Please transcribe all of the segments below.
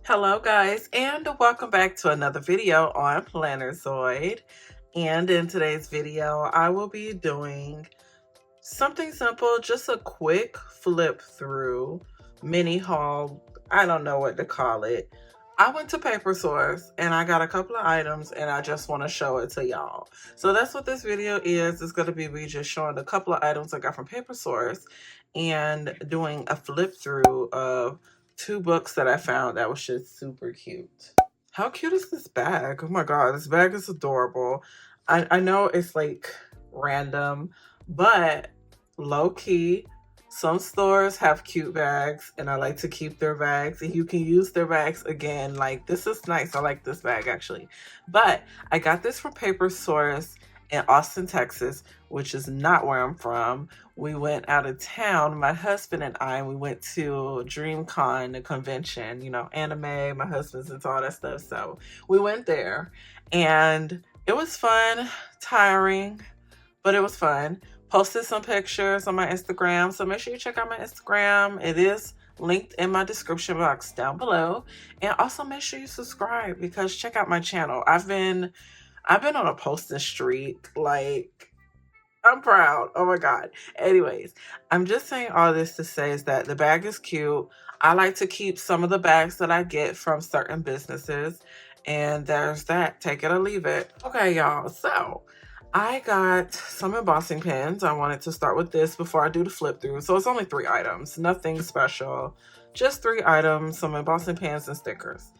Hello guys, and welcome back to another video on Plannerzoid. And in today's video, I will be doing something simple, just a quick flip through mini haul. I don't know what to call it. I went to Paper Source and I got a couple of items and I just want to show it to y'all. So that's what this video is. It's going to be me just showing a couple of items I got from Paper Source and doing a flip through of two books that I found that was just super cute. How cute is this bag? Oh my god, this bag is adorable. I know it's like random, but low key, some stores have cute bags and I like to keep their bags and you can use their bags again. Like, this is nice. I like this bag actually. But I got this from Paper Source in Austin, Texas, which is not where I'm from. We went out of town, my husband and we went to DreamCon, the convention, you know, anime, my husband's into all that stuff. So we went there and it was fun, tiring, but it was fun. Posted some pictures on my Instagram, so make sure you check out my Instagram. It is linked in my description box down below. And also make sure you subscribe because check out my channel. I've been on a posting streak. Like, I'm proud. Oh my god. Anyways, I'm just saying all this to say is that the bag is cute. I like to keep some of the bags that I get from certain businesses. And there's that. Take it or leave it. Okay, y'all. So I got some embossing pens. I wanted to start with this before I do the flip through. So it's only 3 items. Nothing special. Just 3 items. Some embossing pens and stickers.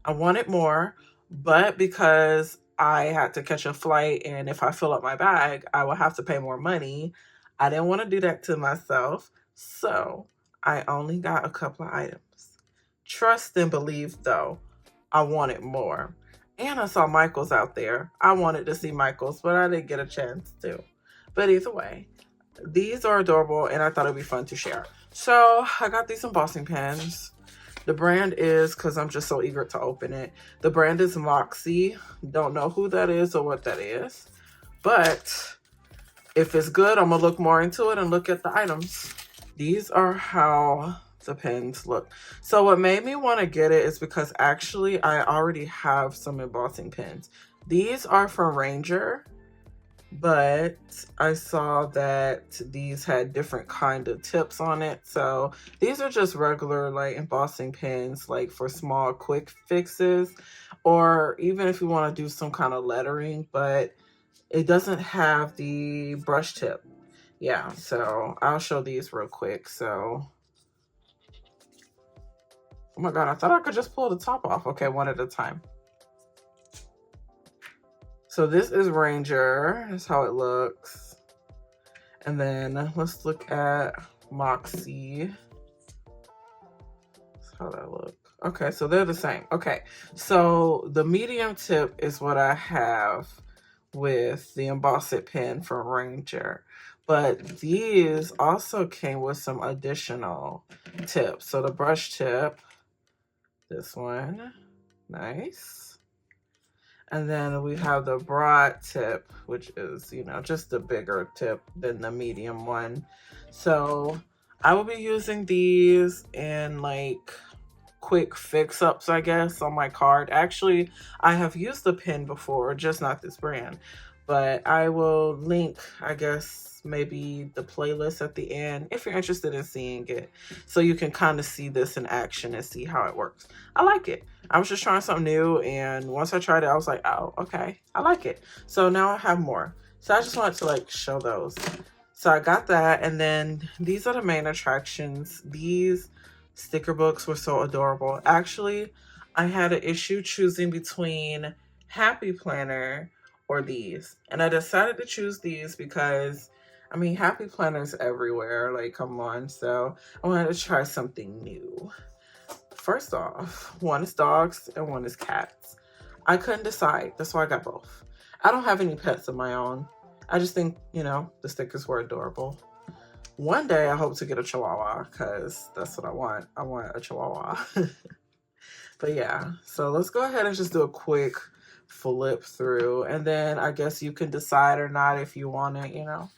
I wanted more, but because I had to catch a flight and if I fill up my bag, I will have to pay more money. I didn't want to do that to myself. So I only got a couple of items. Trust and believe though, I wanted more. And I saw Michael's out there. I wanted to see Michael's, but I didn't get a chance to. But either way, these are adorable and I thought it'd be fun to share. So I got these embossing pens. The brand is, because I'm just so eager to open it, the brand is Moxie. Don't know who that is or what that is. But if it's good, I'm going to look more into it and look at the items. These are how the pens look. So what made me want to get it is because actually I already have some embossing pens. These are from Ranger, but I saw that these had different kind of tips on it. So these are just regular like embossing pens, like for small quick fixes, or even if you want to do some kind of lettering, but it doesn't have the brush tip. Yeah, so I'll show these real quick. So, oh my god, I thought I could just pull the top off. Okay, one at a time. So this is Ranger. That's how it looks. And then let's look at Moxie. That's how that look. Okay, so they're the same. Okay, so the medium tip is what I have with the embossed pen from Ranger. But these also came with some additional tips. So the brush tip, this one, nice. And then we have the broad tip, which is, you know, just the bigger tip than the medium one. So I will be using these in like quick fix-ups, I guess, on my card. Actually, I have used the pen before, just not this brand. But I will link, I guess, maybe the playlist at the end if you're interested in seeing it. So you can kind of see this in action and see how it works. I like it. I was just trying something new, and once I tried it, I was like, oh, okay, I like it. So now I have more. So I just wanted to like show those. So I got that, and then these are the main attractions. These sticker books were so adorable. Actually, I had an issue choosing between Happy Planner or these, and I decided to choose these because I mean, Happy Planners everywhere, like, come on. So I wanted to try something new. First off, one is dogs and one is cats. I couldn't decide. That's why I got both. I don't have any pets of my own. I just think, you know, the stickers were adorable. One day I hope to get a Chihuahua because that's what I want. I want a Chihuahua. But yeah, so let's go ahead and just do a quick flip through. And then I guess you can decide or not if you want it, you know.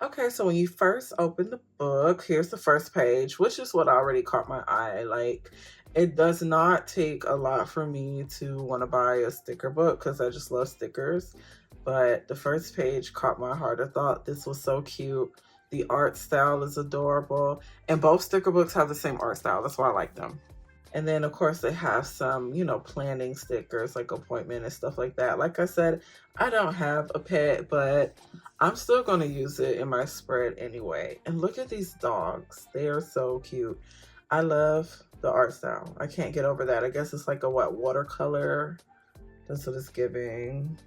Okay, so when you first open the book, here's the first page, which is what already caught my eye. Like, It does not take a lot for me to want to buy a sticker book because I just love stickers. But the first page caught my heart. I thought this was so cute. The art style is adorable. And both sticker books have the same art style. That's why I like them. And then, of course, they have some, you know, planning stickers like appointment and stuff like that. Like I said, I don't have a pet, but I'm still going to use it in my spread anyway. And look at these dogs. They are so cute. I love the art style. I can't get over that. I guess it's like a what, watercolor? That's what it's giving.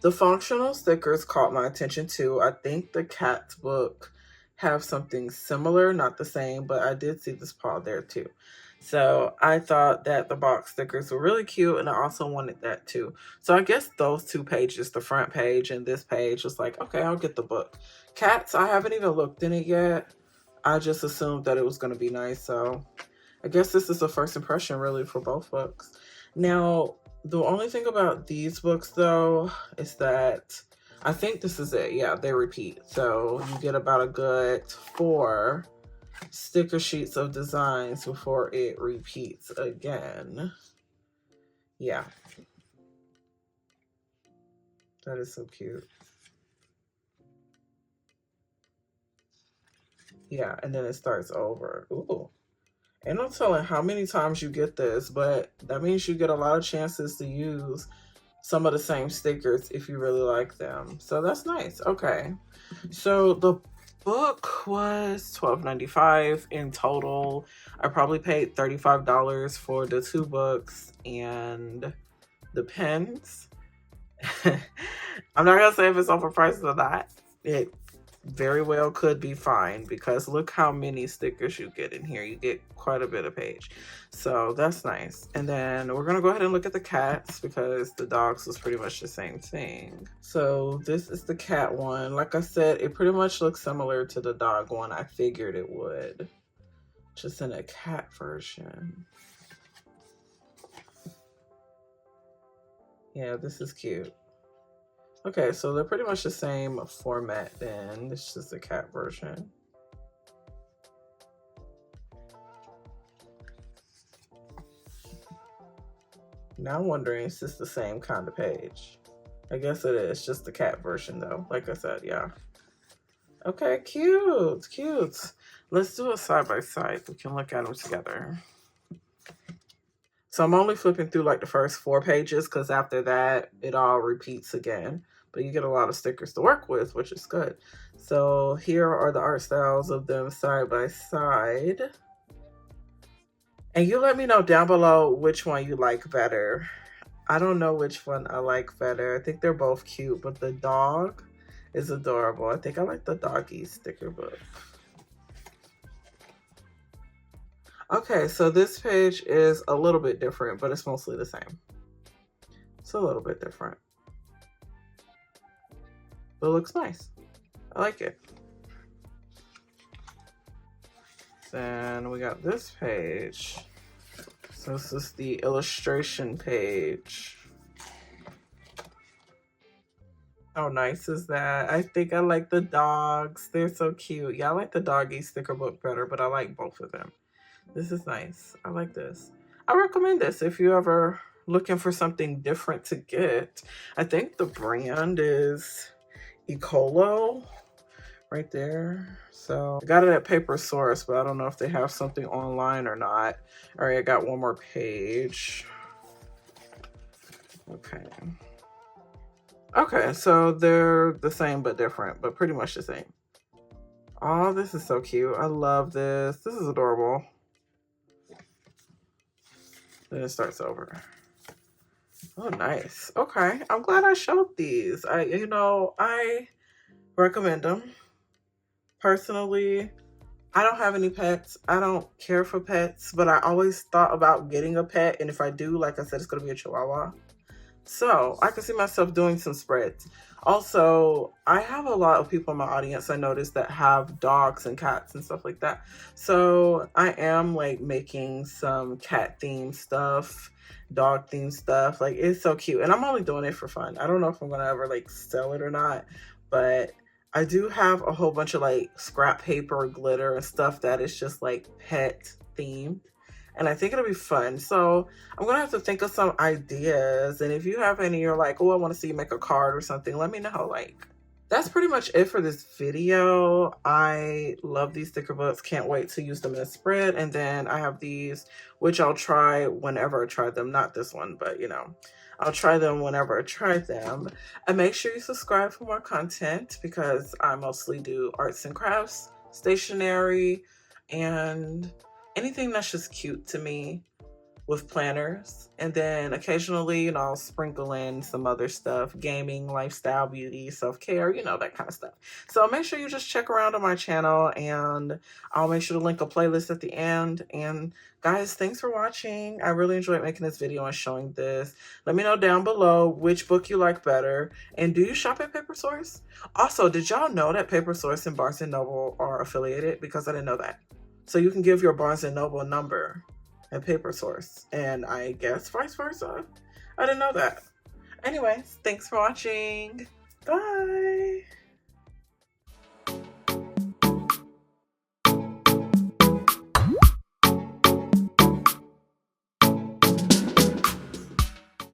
The functional stickers caught my attention too. I think the cat's book have something similar, not the same, but I did see this paw there too. So I thought that the box stickers were really cute, and I also wanted that too. So I guess those two pages, the front page and this page, was like, okay, I'll get the book. Cats, I haven't even looked in it yet. I just assumed that it was going to be nice. So I guess this is a first impression really for both books. Now, the only thing about these books though is that I think this is it. Yeah, they repeat. So you get about a good 4 sticker sheets of designs before it repeats again. Yeah. That is so cute. Yeah, and then it starts over. Ooh. And I'm telling how many times you get this, but that means you get a lot of chances to use some of the same stickers if you really like them. So that's nice. Okay. So the book was $12.95 in total. I probably paid $35 for the 2 books and the pens. I'm not gonna say if it's overpriced or not. It very well could be fine because look how many stickers you get in here. You get quite a bit of page. So that's nice. And then we're gonna go ahead and look at the cats because the dogs was pretty much the same thing. So this is the cat one. Like I said, it pretty much looks similar to the dog one. I figured it would. Just in a cat version. Yeah, this is cute. Okay, so they're pretty much the same format then. This is the cat version. Now I'm wondering, is this the same kind of page? I guess it is, just the cat version though. Like I said, yeah. Okay, cute, cute. Let's do a side by side. We can look at them together. So I'm only flipping through like the first 4 pages because after that, it all repeats again. But you get a lot of stickers to work with, which is good. So here are the art styles of them side by side. And you let me know down below which one you like better. I don't know which one I like better. I think they're both cute, but the dog is adorable. I think I like the doggy sticker book. Okay, so this page is a little bit different, but it's mostly the same. It's a little bit different. But it looks nice. I like it. Then we got this page. So this is the illustration page. How nice is that? I think I like the dogs. They're so cute. Yeah, I like the doggy sticker book better, but I like both of them. This is nice. I like this. I recommend this if you're ever looking for something different to get. I think the brand is Ecolo right there. So I got it at Paper Source, but I don't know if they have something online or not. All right, I got one more page. Okay. Okay, so they're the same but different, but pretty much the same. Oh, this is so cute. I love this. This is adorable. Then it starts over. Oh, nice. Okay, I'm glad I showed these. I recommend them. Personally, I don't have any pets. I don't care for pets, but I always thought about getting a pet. And if I do, like I said, it's going to be a Chihuahua. So I can see myself doing some spreads. Also, I have a lot of people in my audience I noticed that have dogs and cats and stuff like that. So I am like making some cat themed stuff, dog themed stuff. Like it's so cute. And I'm only doing it for fun. I don't know if I'm going to ever like sell it or not, but I do have a whole bunch of like scrap paper, glitter, and stuff that is just like pet themed. And I think it'll be fun. So I'm gonna have to think of some ideas. And if you have any, you're like, oh, I want to see you make a card or something, let me know. Like, that's pretty much it for this video. I love these sticker books. Can't wait to use them in a spread. And then I have these, which I'll try whenever I try them. Not this one, but you know, I'll try them whenever I try them. And make sure you subscribe for more content because I mostly do arts and crafts, stationery, and anything that's just cute to me with planners. And then occasionally, you know, I'll sprinkle in some other stuff, gaming, lifestyle, beauty, self-care, you know, that kind of stuff. So make sure you just check around on my channel, and I'll make sure to link a playlist at the end. And guys, thanks for watching. I really enjoyed making this video and showing this. Let me know down below which book you like better. And do you shop at Paper Source? Also, did y'all know that Paper Source and Barnes & Noble are affiliated? Because I didn't know that. So you can give your Barnes & Noble number and Paper Source, and I guess vice versa. I didn't know that. Anyways, thanks for watching. Bye.